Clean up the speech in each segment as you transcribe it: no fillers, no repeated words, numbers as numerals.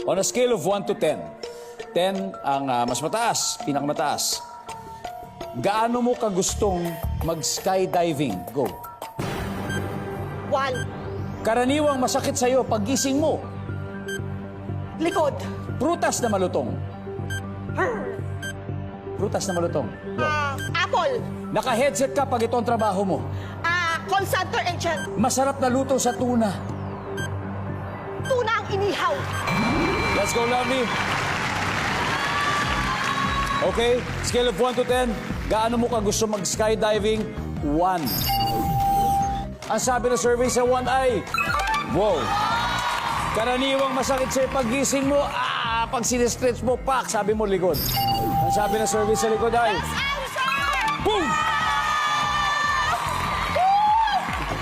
On a scale of 1 to 10, 10 ang mas mataas, pinakamataas. Gaano mo kagustong mag-skydiving? Go. 1. Karaniwang masakit sa'yo paggising mo. Likod. Prutas na malutong. Prutas na malutong. Go. Apple. Naka-headset ka pag ito ang trabaho mo. Call center agent. Masarap na luto sa tuna. Tuna ang inihaw. Let's go, Lovely. Okay, scale of 1 to 10, gaano mo ka gusto mag-skydiving? 1. Ang sabi ng survey sa 1 ay, wow. Karaniwang masakit sa'yo paggising mo, pag sinistretch mo, pak, sabi mo likod. Ang sabi ng survey sa likod ay, boom!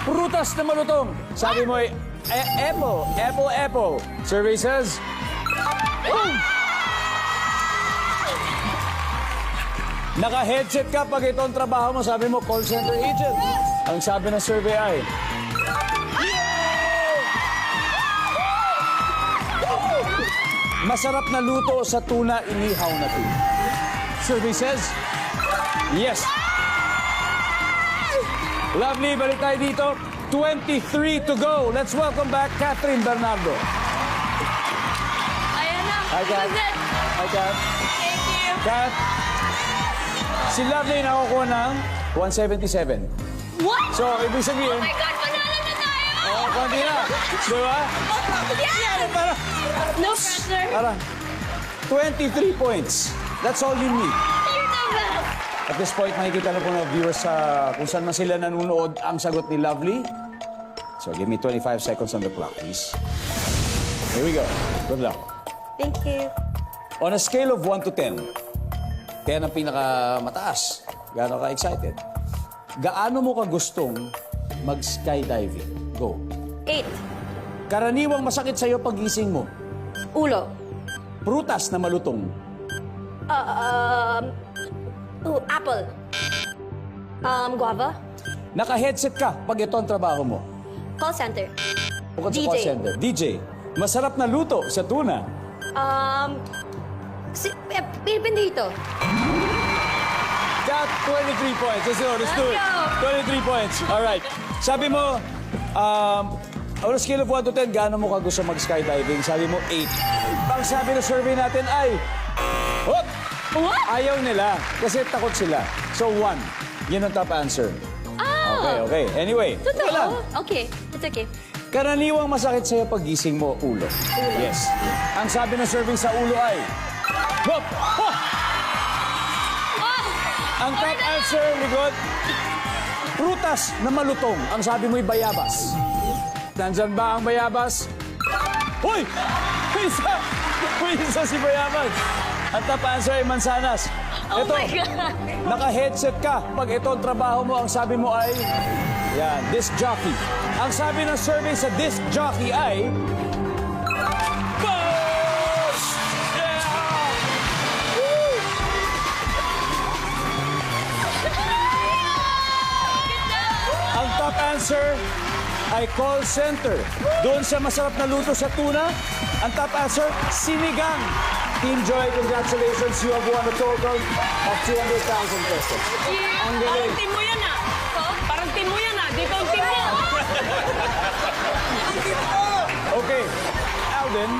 Prutas na malutong. Sabi mo ay, apple, apple, apple. Survey says, boom! Naka-headset ka pag ito ang trabaho mo. Sabi mo, call center agent. Ang sabi ng survey ay, masarap na luto sa tuna inihaw na tuna. Survey says, yes. Lovely, balik tayo dito. 23 to go. Let's welcome back Catherine Bernardo. Ayan na. Hi, Kat. This is it. Hi, Kat. Thank you. Kat, si Lovely nakukuha ng 177. What? So, ibig Oh sabihin, my God, panalo na tayo! konti na. Di ba? Yes! No pressure. Parang 23 points. That's all you need. You're the best. At this point, makikita na po ng viewers sa kung saan man sila nanonood ang sagot ni Lovely. So, give me 25 seconds on the clock, please. Here we go. Good luck. Thank you. On a scale of 1 to 10, 10 ang pinakamataas. Gaano ka excited? Gaano mo ka gustong mag-skydiving? Go. 8. Karaniwang masakit sa'yo pagising mo. Ulo. Prutas na malutong. Apple. Guava. Naka-headset ka pag ito ang trabaho mo. Call center. Bukod sa DJ. call center. DJ. Masarap na luto sa tuna. Philippine dito. Got 23 points. Let's do it. Let's do it. Let's 23 points. All right. Sabi mo, on a scale of 1 to 10, gaano mo ka gusto mag-skydiving? Sabi mo, 8. Ang sabi ng survey natin ay, hop! What? Ayaw nila kasi takot sila. So, 1. Yun ang top answer. Ah! Okay, okay. Anyway, Totoo? wala. Okay. It's okay. Karaniwang masakit sa'yo pag gising mo, ulo. Yes. Ang sabi ng survey sa ulo ay, hop! Hop! Ang top answer, likod, prutas na malutong. Ang sabi mo'y bayabas. Nandyan ba ang bayabas? Hoy! May isa si bayabas. Ang top answer ay mansanas. Oh Ito, my God. naka-headset ka. Pag ito ang trabaho mo, ang sabi mo ay, yan, disc jockey. Ang sabi ng survey sa disc jockey ay, boss! Yeah! Ang top answer ay call center. Doon sa masarap na luto sa tuna, ang top answer, sinigang. Team Joy, congratulations. You have won a total of 200,000 pesos. Ang Parang galing. team mo yan ah. Parang team mo yan ah. Dito ang team mo. Okay. Alden,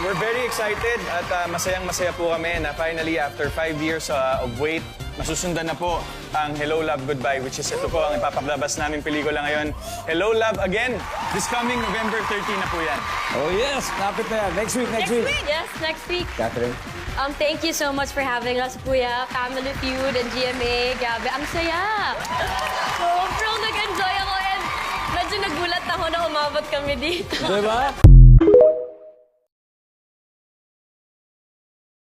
We're very excited at masayang-masaya po kami na finally after 5 years of wait, masusundan na po ang Hello Love Goodbye, which is ito po ang ipapaglabas namin pelikula ngayon. Hello Love Again, this coming November 13 na po yan. oh yes, napit na yan. Next week, next week. Yes, next week. Catherine. Thank you so much for having us, Kuya. Family Feud and GMA. Grabe, ang saya. Sobrang nag-enjoy ako and medyo nagulat ako na umabot kami dito. Diba?